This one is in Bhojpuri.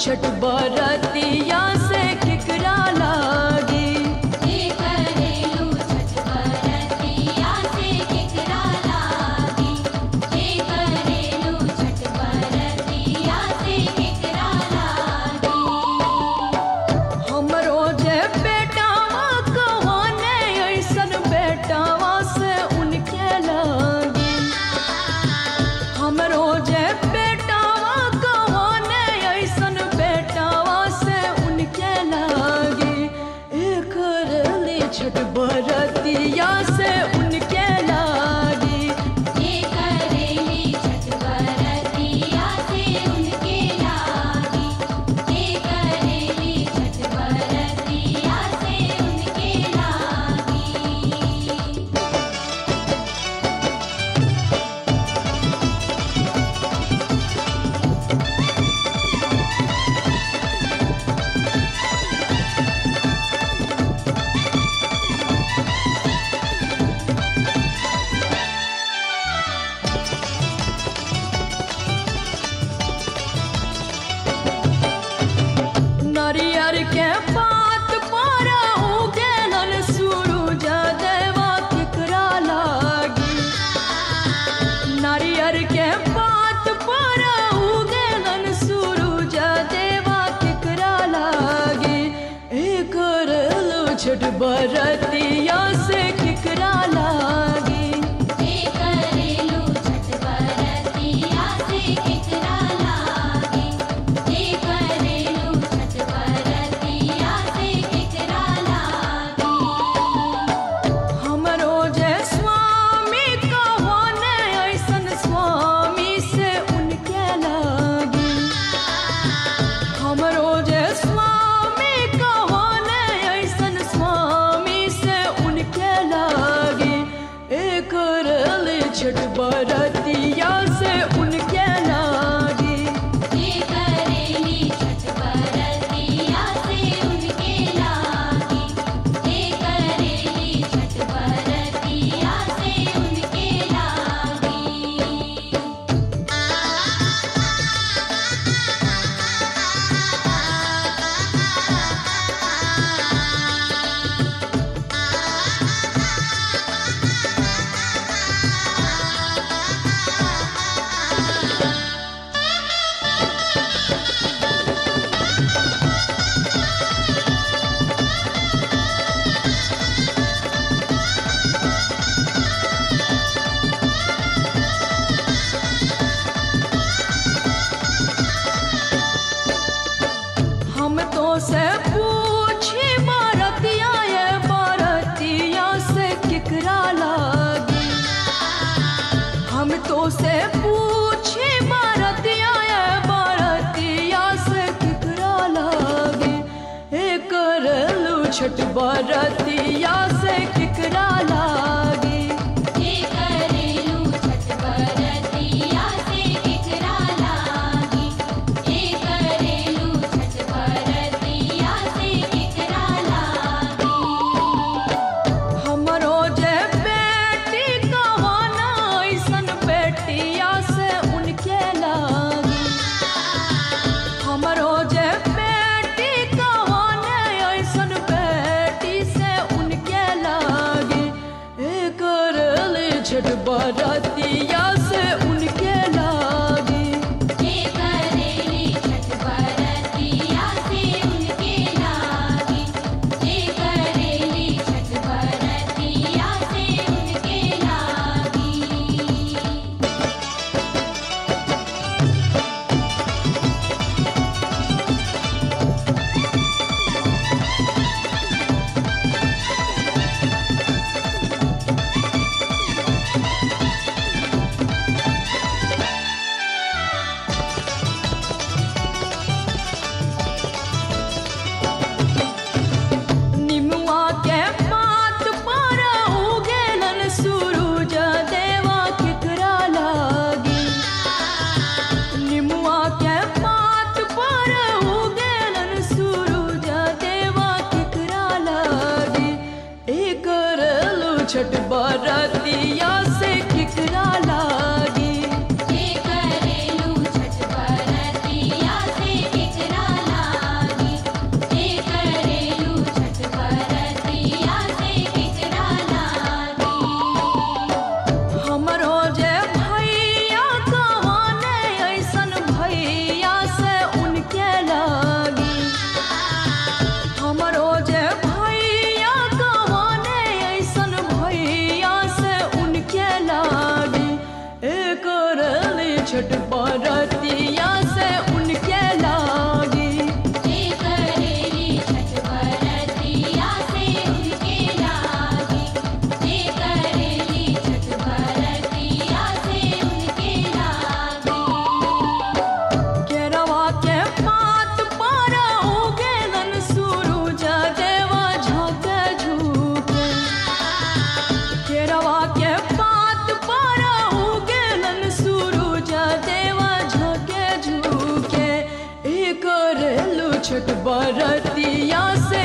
छठ बरतिया से केकरा लागी। जे करेलू छठ बरतिया से केकरा लागी। जे करेलू छठ बरतिया से केकरा लागी। हमरो जे बेटावा कहाने ऐसन बेटावा से उनके लागी। हमरो जे बेटावा कहाने ऐसन बेटावा से उनके लागी। एक रली छठ बरतिया से उनके लागी। जे करेली छठ बरतिया से उनके लागी। जे करेली छठ बरतिया से उनके लागी। नारियर के पात पर उगेलन सूरज देवा केकरा लागी। नारियर के पात पर उगेलन सूरज देवा केकरा लागी। एक रलो छठ बरतिया से केकरा लागी। जे करेलू छठ बरतिया से केकरा लागी। जे करेलू छठ बरतिया से केकरा लागी। हमरो जे स्वामी कहाने ऐसन स्वामी से उनके लागी। हमरो जे स्वामी कहाने ऐसन स्वामी से उनके लागी। एक रली छठ बरतिया से उनके लागी। जे करेली छठ बरतिया से उनके लागी। जे करेली छठ बरतिया से उनके लागी। हम तो से पूछी बरतिया ये बरतिया से केकरा लागी। हम तो से पूछी बरतिया ये बरतिया से केकरा लागी। एक रलू छठ बरतिया से केकरा लागी। जे करेलू छठ बरतिया से केकरा लागी। जे करेलू छठ बरतिया से केकरा लागी। हमरो जे बेटी कहाना ऐसन बेटिया से उनके लागी। हमरो जे बेटी कहाने ऐसन बेटी से उनके लागी। एक रली छठ बरतिया से उनके लागी। जे करेली छठ बरतिया से उनके लागी। जे करेली छठ बरतिया से उनके लागी। हमरो जे भैया कवाने ऐसन भैया से उनके लागी हमरो जे भैया कवाने ऐसन भैया से उनके लागी एक रली छठ बरतिया से उनके लागी करेली छठ बरतिया से उनके लागी करेली छठ बरतिया से उनके लागी केरवा के पात पर उगेलन सूरज देवा झोंके झुके केरवा के पात पर उगेलन सूरज देवा झोंके झुके एक रेलू छठ बरतिया से